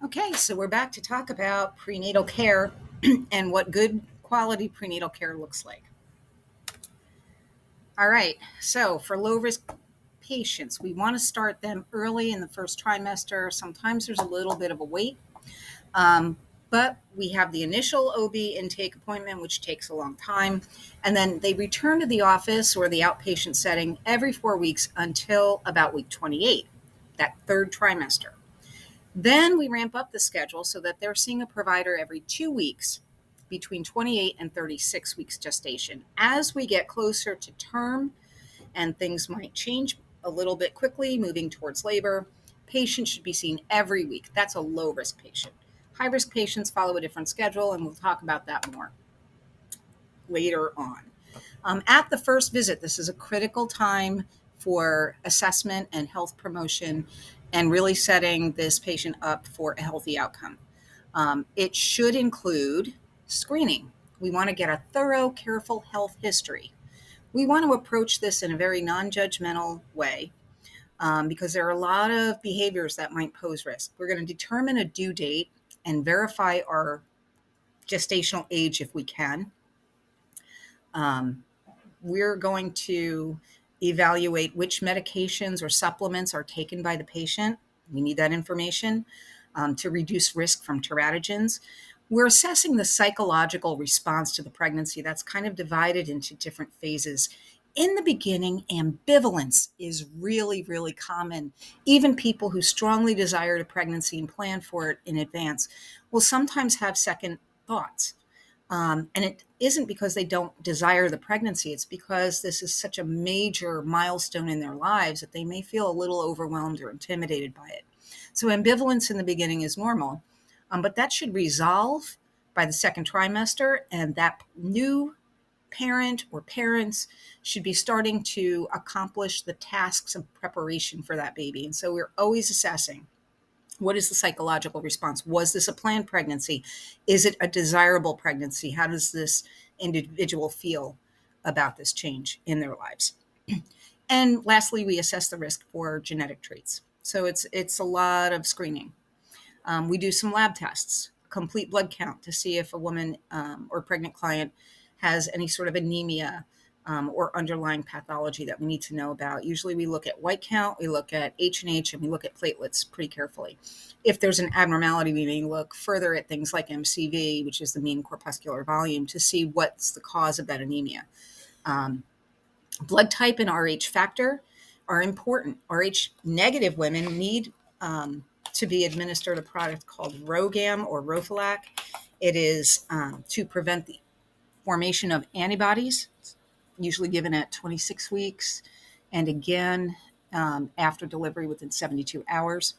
Okay, so we're back to talk about prenatal care and what good quality prenatal care looks like. All right, so for low risk patients, we want to start them early in the first trimester. Sometimes there's a little bit of a wait, but we have the initial OB intake appointment, which takes a long time. And then they return to the office or the outpatient setting every 4 weeks until about week 28, that third trimester. Then we ramp up the schedule so that they're seeing a provider every 2 weeks between 28 and 36 weeks gestation. As we get closer to term and things might change a little bit quickly, moving towards labor, patients should be seen every week. That's a low risk patient. High risk patients follow a different schedule, and we'll talk about that more later on. At the first visit, this is a critical time for assessment and health promotion and really setting this patient up for a healthy outcome. It should include screening. We want to get a thorough, careful health history. We want to approach this in a very non judgmental way because there are a lot of behaviors that might pose risk. We're going to determine a due date and verify our gestational age if we can. We're going to evaluate which medications or supplements are taken by the patient. We need that information to reduce risk from teratogens. We're assessing the psychological response to the pregnancy. That's kind of divided into different phases. In the beginning, ambivalence is really, really common. Even people who strongly desire a pregnancy and plan for it in advance will sometimes have second thoughts. And it isn't because they don't desire the pregnancy. It's because this is such a major milestone in their lives that they may feel a little overwhelmed or intimidated by it. So ambivalence in the beginning is normal, but that should resolve by the second trimester, and that new parent or parents should be starting to accomplish the tasks of preparation for that baby. And so we're always assessing, what is the psychological response? Was this a planned pregnancy? Is it a desirable pregnancy? How does this individual feel about this change in their lives? And lastly, we assess the risk for genetic traits. So it's a lot of screening. We do some lab tests, complete blood count to see if a woman or pregnant client has any sort of anemia or underlying pathology that we need to know about. Usually we look at white count, we look at H&H, and we look at platelets pretty carefully. If there's an abnormality, we may look further at things like MCV, which is the mean corpuscular volume, to see what's the cause of that anemia. Blood type and Rh factor are important. Rh negative women need to be administered a product called Rogam or Rofalac. It is to prevent the formation of antibodies, usually given at 26 weeks, and again after delivery within 72 hours,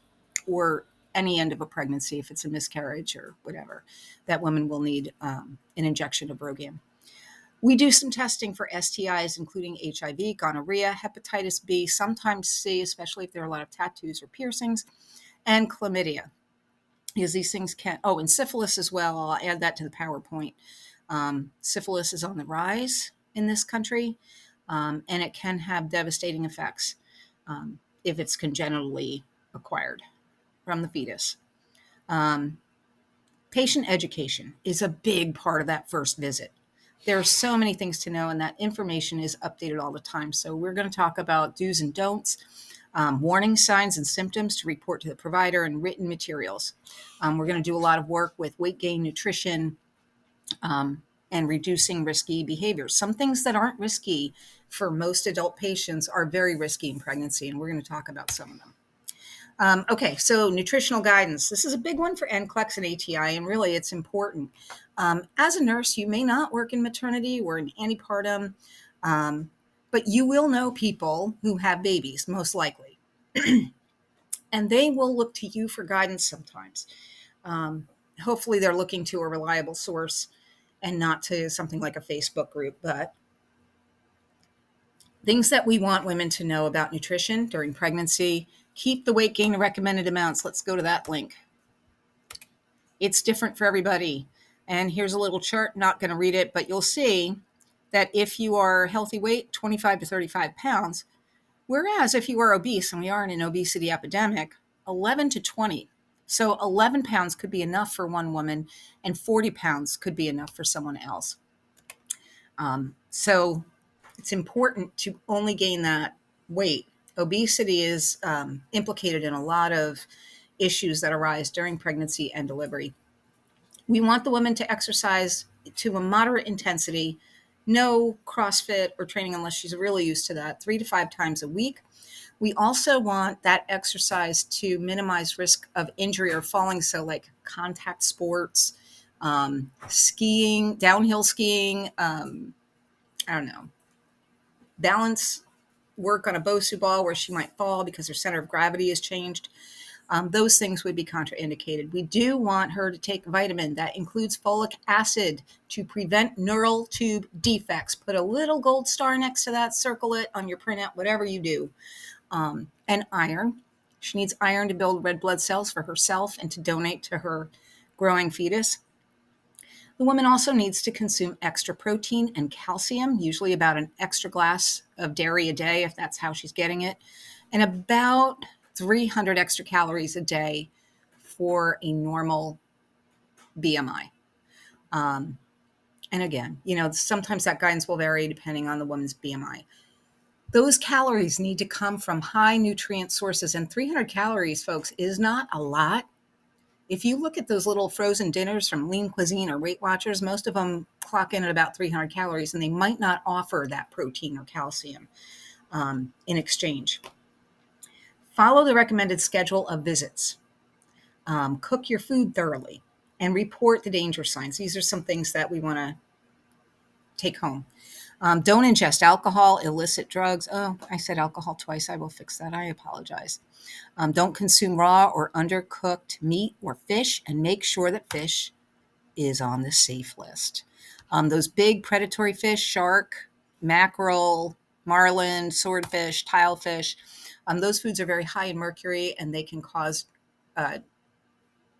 or any end of a pregnancy if it's a miscarriage or whatever. That woman will need an injection of Rogam. We do some testing for STIs, including HIV, gonorrhea, hepatitis B, sometimes C, especially if there are a lot of tattoos or piercings, and chlamydia. Because these things can, and syphilis as well. I'll add that to the PowerPoint. Syphilis is on the rise in this country, and it can have devastating effects if it's congenitally acquired from the fetus. Patient education is a big part of that first visit. There are so many things to know, and that information is updated all the time. So we're going to talk about do's and don'ts, warning signs and symptoms to report to the provider, and written materials. We're going to do a lot of work with weight gain, nutrition, and reducing risky behaviors. Some things that aren't risky for most adult patients are very risky in pregnancy, and we're going to talk about some of them. Okay, so nutritional guidance. This is a big one for NCLEX and ATI, and really it's important. As a nurse, you may not work in maternity or in antepartum, but you will know people who have babies, most likely. And they will look to you for guidance sometimes. Hopefully they're looking to a reliable source and not to something like a Facebook group, but things that we want women to know about nutrition during pregnancy. Keep the weight gain to recommended amounts. Let's go to that link. It's different for everybody. And here's a little chart, not going to read it, but you'll see that if you are healthy weight, 25 to 35 pounds, whereas if you are obese, and we are in an obesity epidemic, 11 to 20 So 11 pounds could be enough for one woman, and 40 pounds could be enough for someone else. So it's important to only gain that weight. Obesity is implicated in a lot of issues that arise during pregnancy and delivery. We want the woman to exercise to a moderate intensity, no CrossFit or training unless she's really used to that, 3 to 5 times a week. We also want that exercise to minimize risk of injury or falling, so like contact sports, skiing, downhill skiing, I don't know, balance work on a Bosu ball where she might fall because her center of gravity has changed. Those things would be contraindicated. We do want her to take a vitamin that includes folic acid to prevent neural tube defects. Put a little gold star next to that, circle it on your printout, whatever you do. And iron. She needs iron to build red blood cells for herself and to donate to her growing fetus. The woman also needs to consume extra protein and calcium, usually about an extra glass of dairy a day, if that's how she's getting it, and about 300 extra calories a day for a normal BMI. And again, sometimes that guidance will vary depending on the woman's BMI. Those calories need to come from high nutrient sources, and 300 calories, folks, is not a lot. If you look at those little frozen dinners from Lean Cuisine or Weight Watchers, most of them clock in at about 300 calories, and they might not offer that protein or calcium in exchange. Follow the recommended schedule of visits. Cook your food thoroughly and report the danger signs. These are some things that we want to take home. Don't ingest alcohol, illicit drugs. Oh, I said alcohol twice. I will fix that. I apologize. Don't consume raw or undercooked meat or fish, and make sure that fish is on the safe list. Those big predatory fish, shark, mackerel, marlin, swordfish, tilefish, those foods are very high in mercury, and they can cause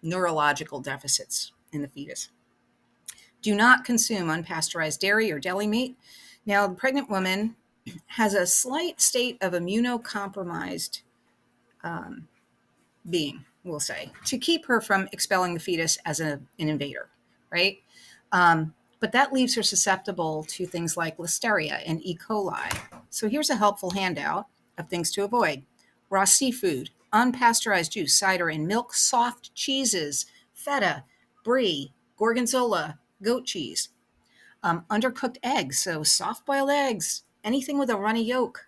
neurological deficits in the fetus. Do not consume unpasteurized dairy or deli meat. Now, the pregnant woman has a slight state of immunocompromised being, we'll say, to keep her from expelling the fetus as an invader, right? But that leaves her susceptible to things like Listeria and E. coli. So here's a helpful handout of things to avoid. Raw seafood, unpasteurized juice, cider, and milk, soft cheeses, feta, brie, gorgonzola, goat cheese. Undercooked eggs, so soft-boiled eggs, anything with a runny yolk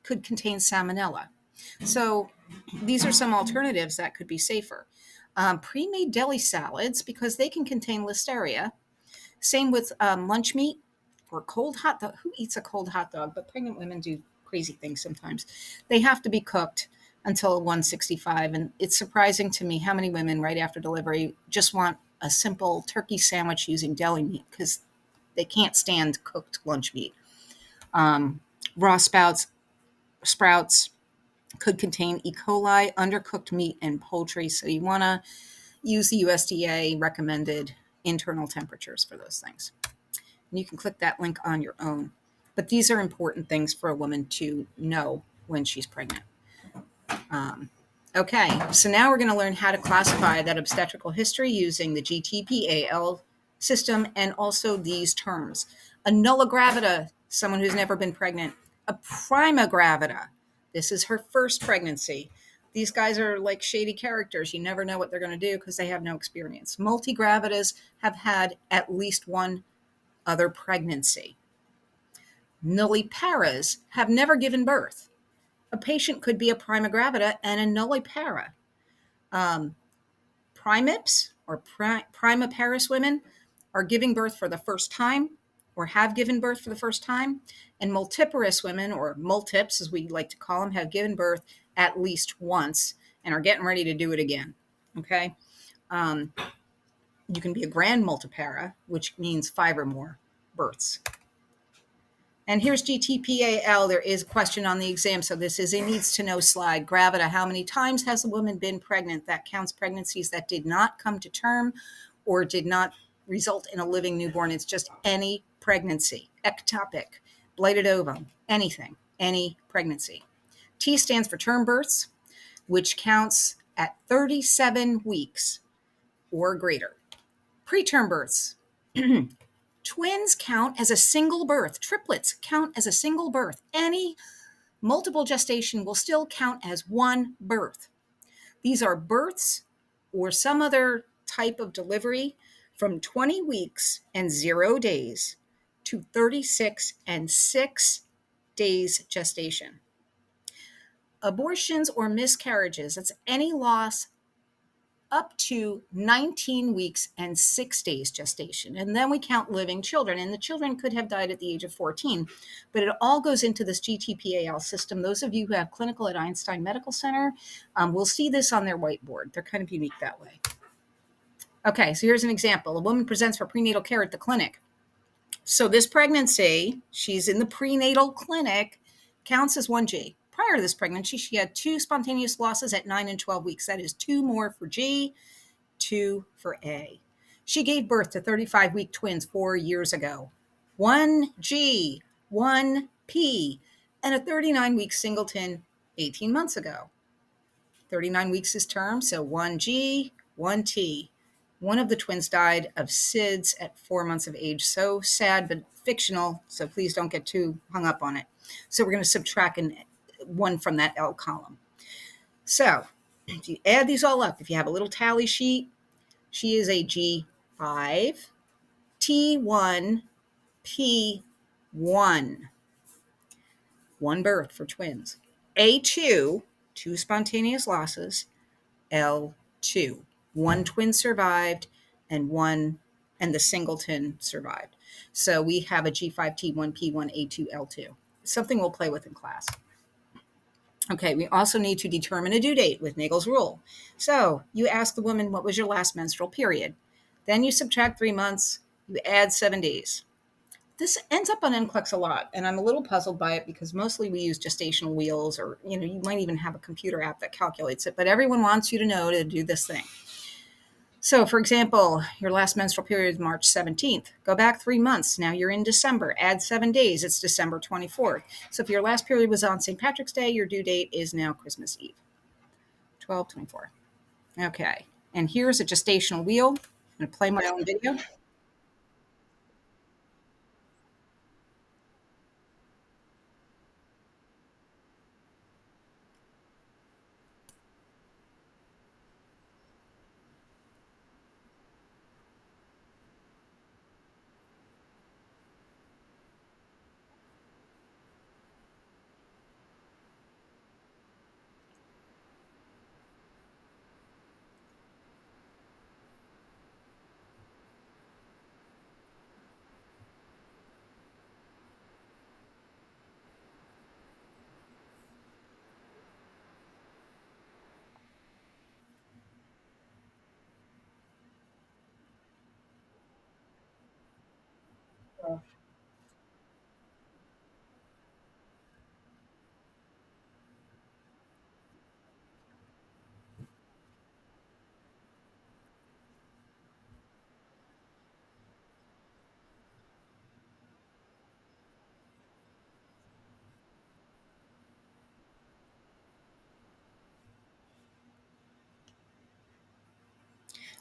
could contain salmonella. So these are some alternatives that could be safer. Pre-made deli salads, because they can contain Listeria. Same with lunch meat or cold hot dog. Who eats a cold hot dog? But pregnant women do crazy things sometimes. They have to be cooked until 165. And it's surprising to me how many women right after delivery just want a simple turkey sandwich using deli meat because they can't stand cooked lunch meat. Raw sprouts could contain E. coli, undercooked meat, and poultry. So you want to use the USDA recommended internal temperatures for those things. And you can click that link on your own. But these are important things for a woman to know when she's pregnant. Okay, so now we're going to learn how to classify that obstetrical history using the GTPAL system and also these terms. A nulla gravida, someone who's never been pregnant. A prima gravida, this is her first pregnancy. These guys are like shady characters. You never know what they're going to do because they have no experience. Multigravidas have had at least one other pregnancy. Nulliparas have never given birth. A patient could be a prima gravida and a nullipara. Primips or primiparous women are giving birth for the first time or have given birth for the first time. And multiparous women, or multips as we like to call them, have given birth at least once and are getting ready to do it again. Okay. You can be a grand multipara, which means 5 or more births. And here's GTPAL. There is a question on the exam, so this is a needs to know slide. Gravida, how many times has a woman been pregnant? That counts pregnancies that did not come to term or did not result in a living newborn. It's just any pregnancy. Ectopic, blighted ovum, anything, any pregnancy. T stands for term births, which counts at 37 weeks or greater. Preterm births. Twins count as a single birth. Triplets count as a single birth. Any multiple gestation will still count as one birth. These are births or some other type of delivery from 20 weeks and 0 days to 36 and 6 days gestation. Abortions or miscarriages, that's any loss up to 19 weeks and 6 days gestation. And then we count living children. And the children could have died at the age of 14. But it all goes into this GTPAL system. Those of you who have clinical at Einstein Medical Center will see this on their whiteboard. They're kind of unique that way. Okay, so here's an example. A woman presents for prenatal care at the clinic. So this pregnancy, she's in the prenatal clinic, counts as 1G. Prior to this pregnancy, she had 2 spontaneous losses at 9 and 12 weeks. That is 2 more for G, 2 for A. She gave birth to 35-week twins 4 years ago. 1G, 1P, and a 39-week singleton 18 months ago. 39 weeks is term, so 1G, 1T. One of the twins died of SIDS at 4 months of age. So sad, but fictional, so please don't get too hung up on it. So we're going to subtract one from that L column. So if you add these all up, if you have a little tally sheet, she is a G5, T1, P1. One birth for twins. A2, 2 spontaneous losses, L2. One twin survived and the singleton survived. So we have a G5, T1, P1, A2, L2. Something we'll play with in class. Okay, we also need to determine a due date with Nagele's rule. So you ask the woman, what was your last menstrual period? Then you subtract 3 months, you add 7 days. This ends up on NCLEX a lot, and I'm a little puzzled by it because mostly we use gestational wheels, or you might even have a computer app that calculates it, but everyone wants you to know to do this thing. So, for example, your last menstrual period is March 17th. Go back 3 months. Now you're in December. Add 7 days. It's December 24th. So if your last period was on St. Patrick's Day, your due date is now Christmas Eve. 12/24. Okay. And here's a gestational wheel. I'm going to play my own video.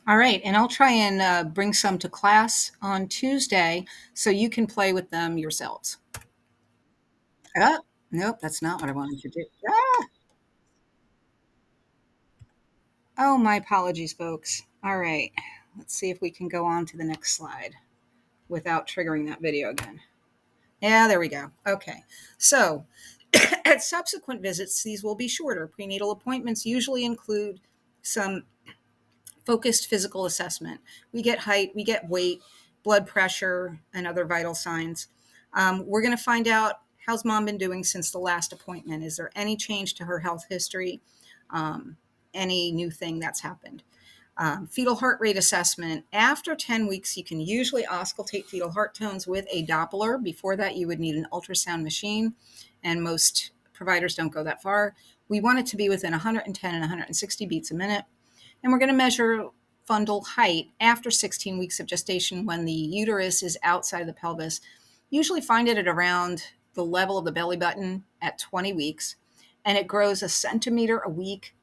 All right, and I'll try and bring some to class on Tuesday so you can play with them yourselves. Oh, nope, that's not what I wanted to do. Ah! Oh, my apologies, folks. All right, let's see if we can go on to the next slide without triggering that video again. Yeah, there we go. Okay, so at subsequent visits, these will be shorter. Prenatal appointments usually include some focused physical assessment. We get height, we get weight, blood pressure, and other vital signs. We're going to find out, how's mom been doing since the last appointment? Is there any change to her health history? Any new thing that's happened? Fetal heart rate assessment. After 10 weeks, you can usually auscultate fetal heart tones with a Doppler. Before that, you would need an ultrasound machine, and most providers don't go that far. We want it to be within 110 and 160 beats a minute. And we're going to measure fundal height after 16 weeks of gestation when the uterus is outside of the pelvis. Usually find it at around the level of the belly button at 20 weeks, and it grows a centimeter a week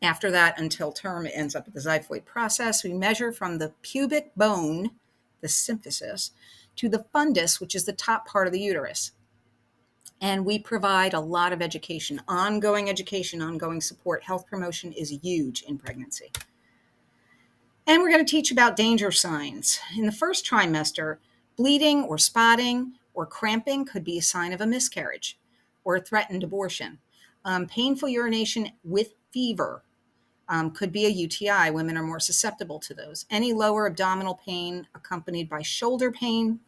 After that, until term, it ends up at the xiphoid process. We measure from the pubic bone, the symphysis, to the fundus, which is the top part of the uterus. And we provide a lot of education, ongoing support. Health promotion is huge in pregnancy. And we're going to teach about danger signs. In the first trimester, bleeding or spotting or cramping could be a sign of a miscarriage or a threatened abortion. Painful urination with fever could be a UTI. Women are more susceptible to those. Any lower abdominal pain accompanied by shoulder pain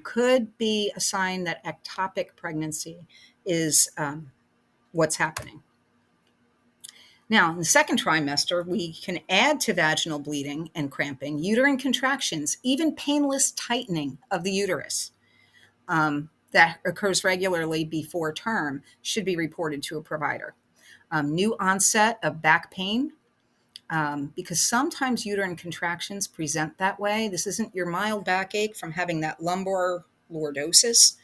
could be a sign that ectopic pregnancy is what's happening. Now, in the second trimester, we can add to vaginal bleeding and cramping, uterine contractions, even painless tightening of the uterus that occurs regularly before term should be reported to a provider. New onset of back pain, because sometimes uterine contractions present that way. This isn't your mild backache from having that lumbar lordosis.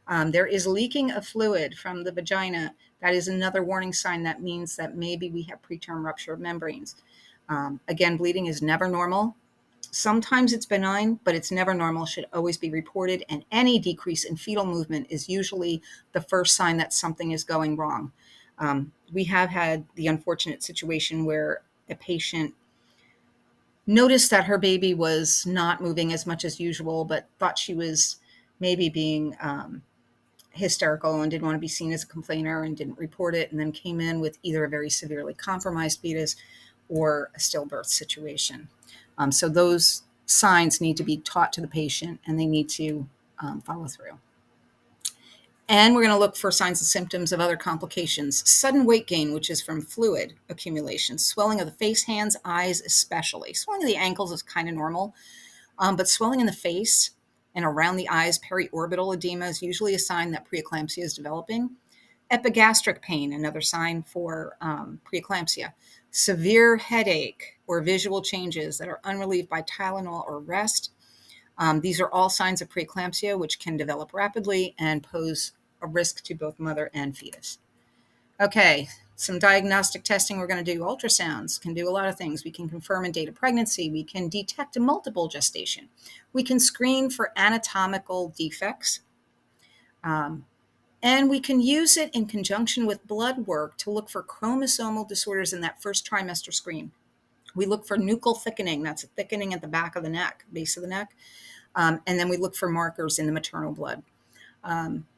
There is leaking of fluid from the vagina. That is another warning sign that means that maybe we have preterm rupture of membranes. Again, bleeding is never normal. Sometimes it's benign, but it's never normal, should always be reported. And any decrease in fetal movement is usually the first sign that something is going wrong. We have had the unfortunate situation where a patient noticed that her baby was not moving as much as usual, but thought she was maybe being hysterical and didn't want to be seen as a complainer and didn't report it, and then came in with either a very severely compromised fetus or a stillbirth situation. So those signs need to be taught to the patient, and they need to follow through. And we're going to look for signs and symptoms of other complications. Sudden weight gain, which is from fluid accumulation, swelling of the face, hands, eyes especially. Swelling of the ankles is kind of normal, but swelling in the face and around the eyes, periorbital edema, is usually a sign that preeclampsia is developing. Epigastric pain, another sign for preeclampsia. Severe headache or visual changes that are unrelieved by Tylenol or rest. These are all signs of preeclampsia, which can develop rapidly and pose a risk to both mother and fetus. Okay, some diagnostic testing. We're going to do ultrasounds, can do a lot of things. We can confirm and date a pregnancy. We can detect a multiple gestation. We can screen for anatomical defects. And we can use it in conjunction with blood work to look for chromosomal disorders in that first trimester screen. We look for nuchal thickening. That's a thickening at the back of the neck, base of the neck. And then we look for markers in the maternal blood.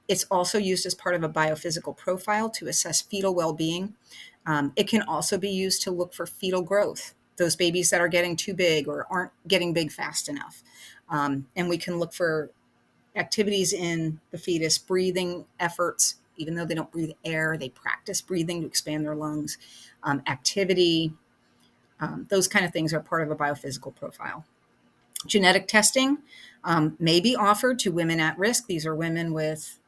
It's also used as part of a biophysical profile to assess fetal well-being. It can also be used to look for fetal growth, those babies that are getting too big or aren't getting big fast enough. And we can look for activities in the fetus, breathing efforts. Even though they don't breathe air, they practice breathing to expand their lungs. Activity, those kind of things are part of a biophysical profile. Genetic testing may be offered to women at risk. These are women with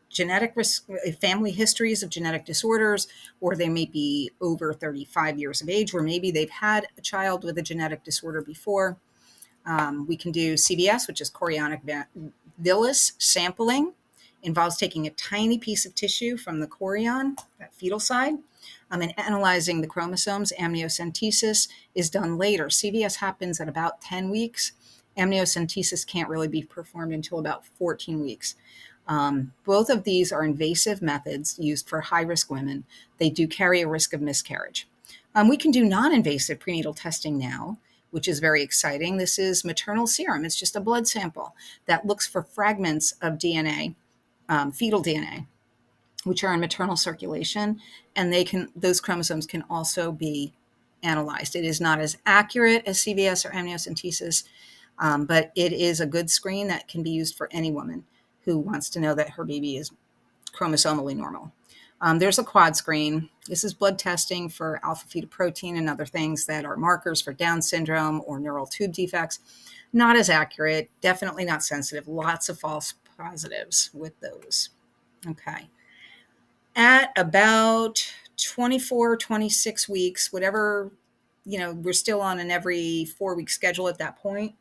genetic risk, family histories of genetic disorders, or they may be over 35 years of age, or maybe they've had a child with a genetic disorder before. We can do CBS, which is chorionic villus sampling. Involves taking a tiny piece of tissue from the chorion, that fetal side, and analyzing the chromosomes. Amniocentesis is done later. CVS happens at about 10 weeks. Amniocentesis can't really be performed until about 14 weeks. Both of these are invasive methods used for high-risk women. They do carry a risk of miscarriage. We can do non-invasive prenatal testing now, which is very exciting. This is maternal serum. It's just a blood sample that looks for fragments of DNA, fetal DNA, which are in maternal circulation, and those chromosomes can also be analyzed. It is not as accurate as CVS or amniocentesis, but it is a good screen that can be used for any woman who wants to know that her baby is chromosomally normal. There's a quad screen. This is blood testing for alpha-fetoprotein and other things that are markers for Down syndrome or neural tube defects. Not as accurate, definitely not sensitive. Lots of false positives with those. Okay. At about 24, 26 weeks, whatever, we're still on an every 4-week schedule at that point.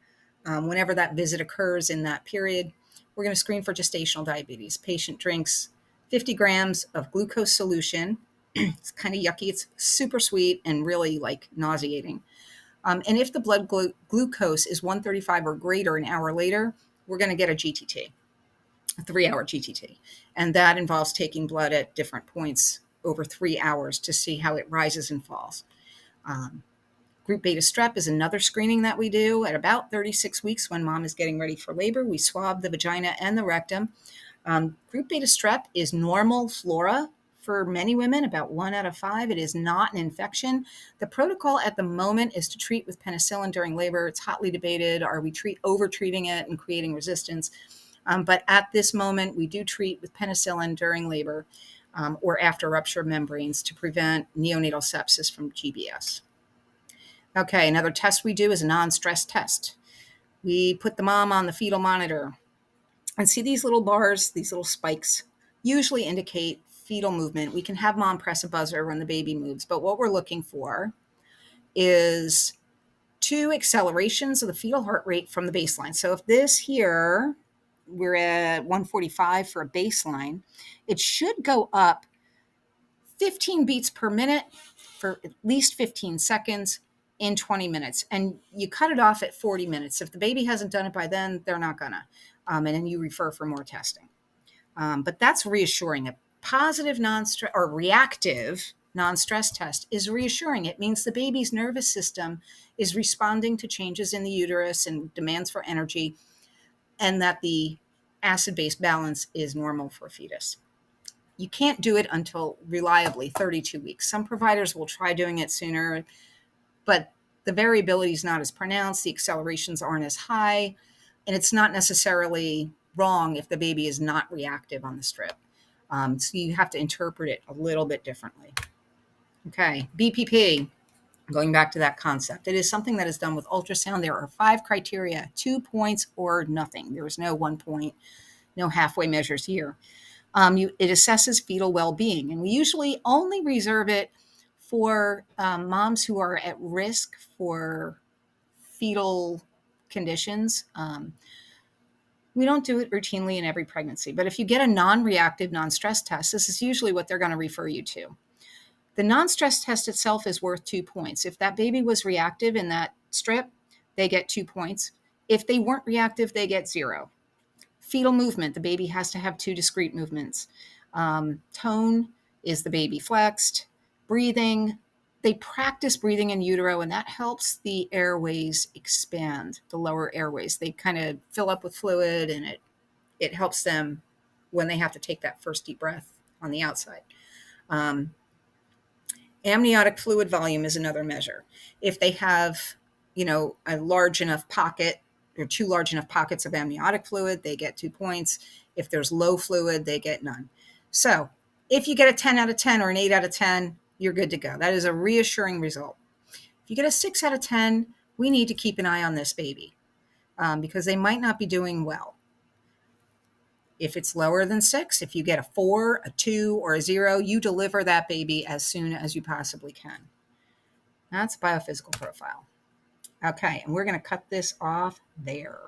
Whenever that visit occurs in that period, we're going to screen for gestational diabetes. Patient drinks 50 grams of glucose solution It's kind of yucky. It's super sweet and really like nauseating. And if the blood glucose is 135 or greater an hour later, we're going to get a GTT, a 3-hour GTT. And that involves taking blood at different points over 3 hours to see how it rises and falls. Group beta strep is another screening that we do at about 36 weeks when mom is getting ready for labor. We swab the vagina and the rectum. Group beta strep is normal flora for many women, about 1 out of 5. It is not an infection. The protocol at the moment is to treat with penicillin during labor. It's hotly debated. Are we over-treating it and creating resistance? But at this moment, we do treat with penicillin during labor or after rupture of membranes to prevent neonatal sepsis from GBS. Okay, another test we do is a non-stress test. We put the mom on the fetal monitor and see these little bars, these little spikes, usually indicate fetal movement. We can have mom press a buzzer when the baby moves, but what we're looking for is 2 accelerations of the fetal heart rate from the baseline. So if this here, we're at 145 for a baseline, it should go up 15 beats per minute for at least 15 seconds in 20 minutes. And you cut it off at 40 minutes. If the baby hasn't done it by then, they're not gonna. And then you refer for more testing. But that's reassuring. A positive non-stress or reactive non-stress test is reassuring. It means the baby's nervous system is responding to changes in the uterus and demands for energy, and that the acid-base balance is normal for a fetus. You can't do it until reliably 32 weeks. Some providers will try doing it sooner, but the variability is not as pronounced. The accelerations aren't as high, and it's not necessarily wrong if the baby is not reactive on the strip. So you have to interpret it a little bit differently. Okay, BPP, going back to that concept. It is something that is done with ultrasound. There are 5 criteria, 2 points or nothing. There is no 1 point, no halfway measures here. It assesses fetal well-being, and we usually only reserve it for moms who are at risk for fetal conditions. We don't do it routinely in every pregnancy, but if you get a non-reactive, non-stress test, this is usually what they're going to refer you to. The non-stress test itself is worth 2 points. If that baby was reactive in that strip, they get 2 points. If they weren't reactive, they get 0. Fetal movement, the baby has to have 2 discrete movements. Tone, is the baby flexed? Breathing, they practice breathing in utero, and that helps the airways expand, the lower airways. They kind of fill up with fluid, and it helps them when they have to take that first deep breath on the outside. Amniotic fluid volume is another measure. If they have, a large enough pocket or 2 large enough pockets of amniotic fluid, they get 2 points. If there's low fluid, they get none. So if you get a 10 out of 10 or an 8 out of 10, you're good to go. That is a reassuring result. If you get a 6 out of 10, we need to keep an eye on this baby because they might not be doing well. If it's lower than 6, if you get a 4, a 2, or a 0, you deliver that baby as soon as you possibly can. That's biophysical profile. Okay, and we're going to cut this off there.